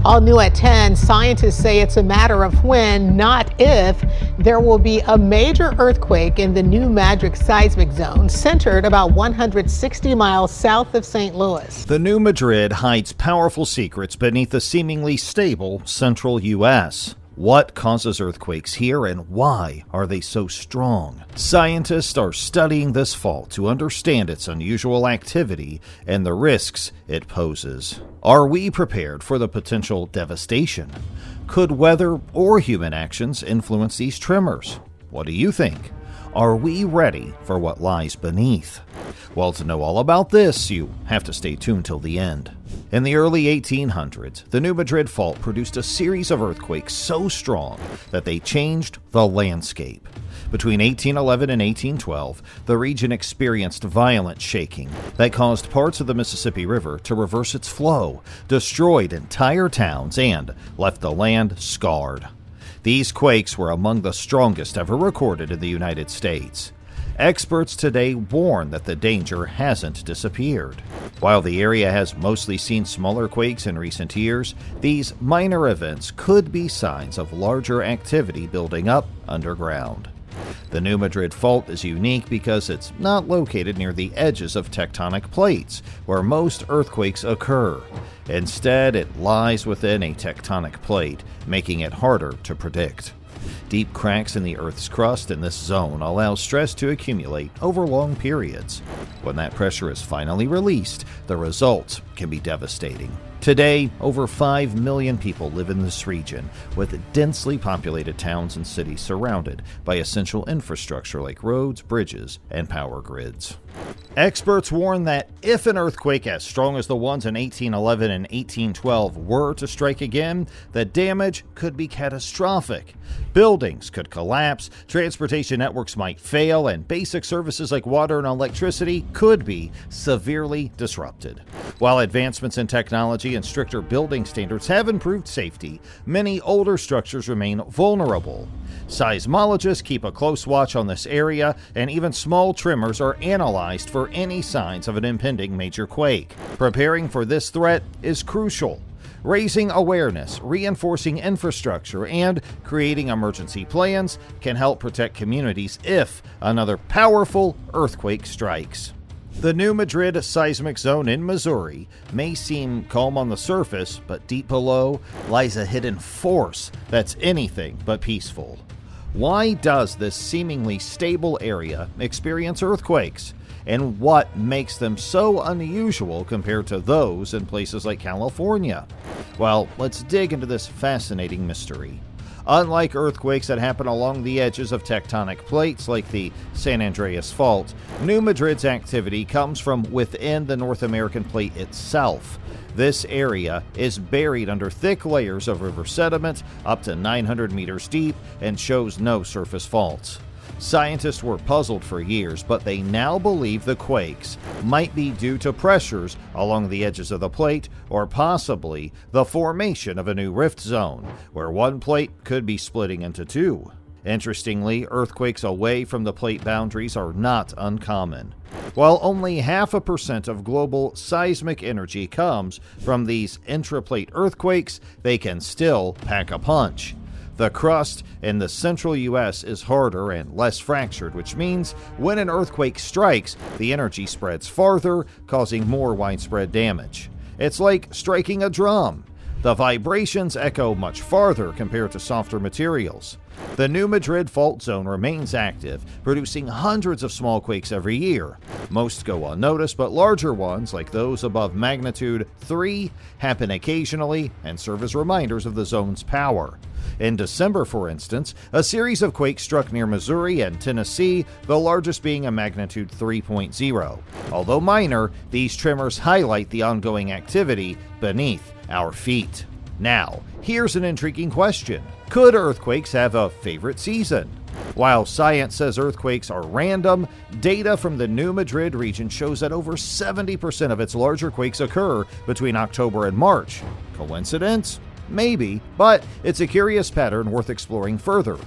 All new at 10, scientists say it's a matter of when, not if, there will be a major earthquake in the new Madrid seismic zone, centered about 160 miles south of St. Louis. The new Madrid hides powerful secrets beneath the seemingly stable central U.S. What causes earthquakes here and why are they so strong? Scientists are studying this fault to understand its unusual activity and the risks it poses. Are we prepared for the potential devastation? Could weather or human actions influence these tremors? What do you think? Are we ready for what lies beneath? Well, to know all about this, you have to stay tuned till the end. In the early 1800s, the new Madrid Fault produced a series of earthquakes so strong that they changed the landscape. Between 1811 and 1812, the region experienced violent shaking that caused parts of the Mississippi River to reverse its flow, destroyed entire towns, and left the land scarred. These quakes were among the strongest ever recorded in the United States. Experts today warn that the danger hasn't disappeared. While the area has mostly seen smaller quakes in recent years, these minor events could be signs of larger activity building up underground. The new Madrid Fault is unique because it's not located near the edges of tectonic plates, where most earthquakes occur. Instead, it lies within a tectonic plate, making it harder to predict. Deep cracks in the Earth's crust in this zone allow stress to accumulate over long periods. When that pressure is finally released, the results can be devastating. Today, over 5 million people live in this region, with densely populated towns and cities surrounded by essential infrastructure like roads, bridges, and power grids. Experts warn that if an earthquake as strong as the ones in 1811 and 1812 were to strike again, the damage could be catastrophic. Buildings could collapse, transportation networks might fail, and basic services like water and electricity could be severely disrupted. While advancements in technology and stricter building standards have improved safety, many older structures remain vulnerable. Seismologists keep a close watch on this area, and even small tremors are analyzed for any signs of an impending major quake. Preparing for this threat is crucial. Raising awareness, reinforcing infrastructure, and creating emergency plans can help protect communities if another powerful earthquake strikes. The new Madrid seismic zone in Missouri may seem calm on the surface, but deep below lies a hidden force that's anything but peaceful. Why does this seemingly stable area experience earthquakes? And what makes them so unusual compared to those in places like California? Well, let's dig into this fascinating mystery. Unlike earthquakes that happen along the edges of tectonic plates like the San Andreas Fault, New Madrid's activity comes from within the North American plate itself. This area is buried under thick layers of river sediment up to 900 meters deep and shows no surface faults. Scientists were puzzled for years, but they now believe the quakes might be due to pressures along the edges of the plate, or possibly the formation of a new rift zone, where one plate could be splitting into two. Interestingly, earthquakes away from the plate boundaries are not uncommon. While only 0.5% of global seismic energy comes from these intraplate earthquakes, they can still pack a punch. The crust in the central U.S. is harder and less fractured, which means when an earthquake strikes, the energy spreads farther, causing more widespread damage. It's like striking a drum. The vibrations echo much farther compared to softer materials. The new Madrid Fault Zone remains active, producing hundreds of small quakes every year. Most go unnoticed, but larger ones, like those above magnitude 3, happen occasionally and serve as reminders of the zone's power. In December, for instance, a series of quakes struck near Missouri and Tennessee, the largest being a magnitude 3.0. Although minor, these tremors highlight the ongoing activity beneath our feet. Now, here's an intriguing question. Could earthquakes have a favorite season? While science says earthquakes are random, data from the New Madrid region shows that over 70% of its larger quakes occur between October and March. Coincidence? Maybe, but it's a curious pattern worth exploring further.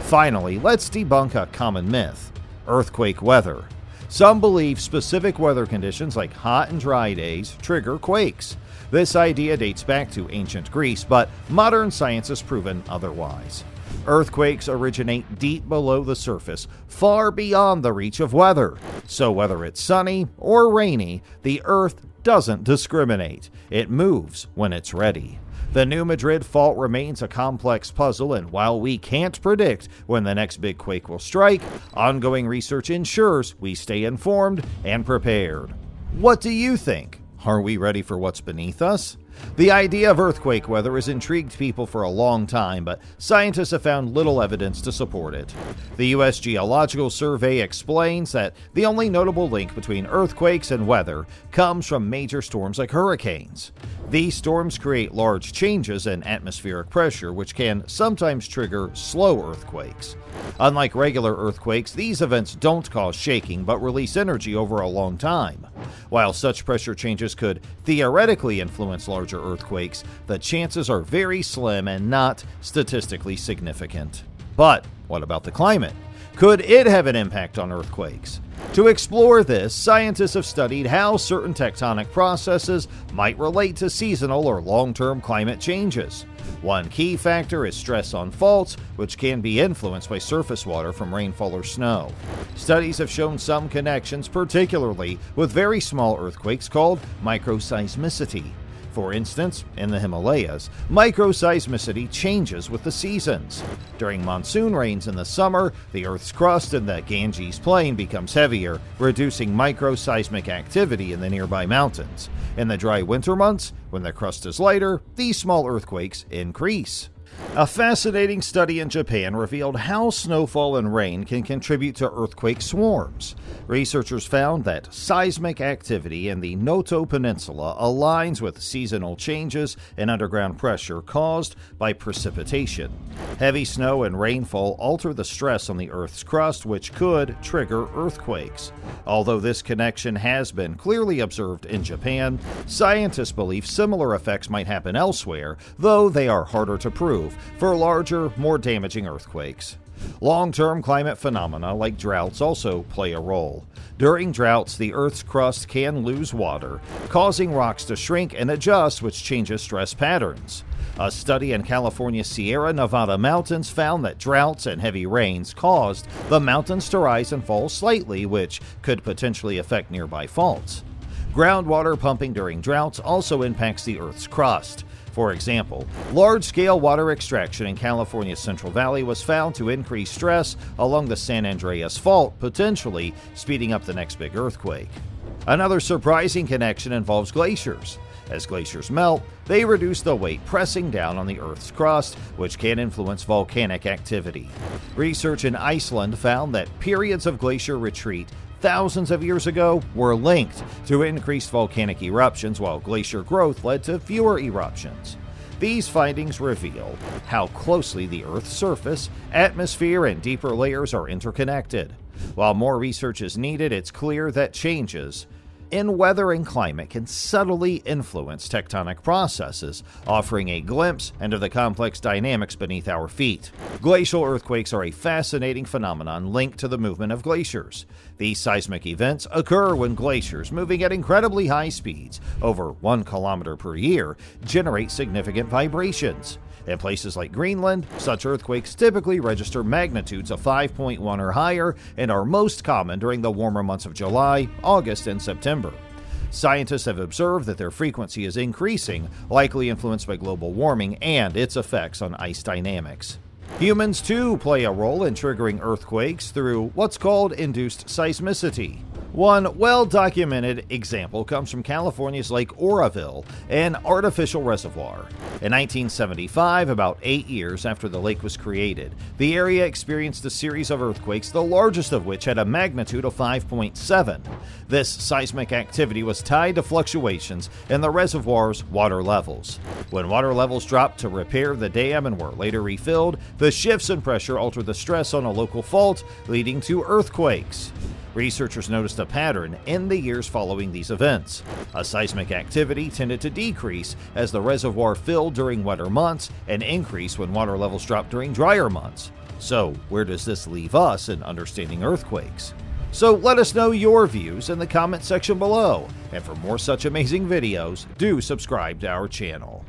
Finally, let's debunk a common myth: earthquake weather. Some believe specific weather conditions like hot and dry days trigger quakes. This idea dates back to ancient Greece, but modern science has proven otherwise. Earthquakes originate deep below the surface, far beyond the reach of weather. So whether it's sunny or rainy, the Earth doesn't discriminate. It moves when it's ready. The new Madrid Fault remains a complex puzzle, and while we can't predict when the next big quake will strike, ongoing research ensures we stay informed and prepared. What do you think? Are we ready for what's beneath us? The idea of earthquake weather has intrigued people for a long time, but scientists have found little evidence to support it. The U.S. Geological Survey explains that the only notable link between earthquakes and weather comes from major storms like hurricanes. These storms create large changes in atmospheric pressure, which can sometimes trigger slow earthquakes. Unlike regular earthquakes, these events don't cause shaking but release energy over a long time. While such pressure changes could theoretically influence larger earthquakes, the chances are very slim and not statistically significant. But what about the climate? Could it have an impact on earthquakes? To explore this, scientists have studied how certain tectonic processes might relate to seasonal or long-term climate changes. One key factor is stress on faults, which can be influenced by surface water from rainfall or snow. Studies have shown some connections, particularly with very small earthquakes called microseismicity. For instance, in the Himalayas, microseismicity changes with the seasons. During monsoon rains in the summer, the Earth's crust in the Ganges Plain becomes heavier, reducing microseismic activity in the nearby mountains. In the dry winter months, when the crust is lighter, these small earthquakes increase. A fascinating study in Japan revealed how snowfall and rain can contribute to earthquake swarms. Researchers found that seismic activity in the Noto Peninsula aligns with seasonal changes in underground pressure caused by precipitation. Heavy snow and rainfall alter the stress on the Earth's crust, which could trigger earthquakes. Although this connection has been clearly observed in Japan, scientists believe similar effects might happen elsewhere, though they are harder to prove for larger, more damaging earthquakes. Long-term climate phenomena like droughts also play a role. During droughts, the Earth's crust can lose water, causing rocks to shrink and adjust, which changes stress patterns. A study in California's Sierra Nevada mountains found that droughts and heavy rains caused the mountains to rise and fall slightly, which could potentially affect nearby faults. Groundwater pumping during droughts also impacts the Earth's crust. For example, large-scale water extraction in California's Central Valley was found to increase stress along the San Andreas Fault, potentially speeding up the next big earthquake. Another surprising connection involves glaciers. As glaciers melt, they reduce the weight pressing down on the Earth's crust, which can influence volcanic activity. Research in Iceland found that periods of glacier retreat thousands of years ago were linked to increased volcanic eruptions, while glacier growth led to fewer eruptions. These findings reveal how closely the Earth's surface, atmosphere, and deeper layers are interconnected. While more research is needed, it's clear that changes in weather and climate can subtly influence tectonic processes, offering a glimpse into the complex dynamics beneath our feet. Glacial earthquakes are a fascinating phenomenon linked to the movement of glaciers. These seismic events occur when glaciers, moving at incredibly high speeds, over 1 kilometer per year, generate significant vibrations. In places like Greenland, such earthquakes typically register magnitudes of 5.1 or higher and are most common during the warmer months of July, August, and September. Scientists have observed that their frequency is increasing, likely influenced by global warming and its effects on ice dynamics. Humans, too, play a role in triggering earthquakes through what's called induced seismicity. One well-documented example comes from California's Lake Oroville, an artificial reservoir. In 1975, about 8 years after the lake was created, the area experienced a series of earthquakes, the largest of which had a magnitude of 5.7. This seismic activity was tied to fluctuations in the reservoir's water levels. When water levels dropped to repair the dam and were later refilled, the shifts in pressure altered the stress on a local fault, leading to earthquakes. Researchers noticed a pattern in the years following these events. A seismic activity tended to decrease as the reservoir filled during wetter months and increase when water levels dropped during drier months. So, where does this leave us in understanding earthquakes? So let us know your views in the comment section below. And for more such amazing videos, do subscribe to our channel.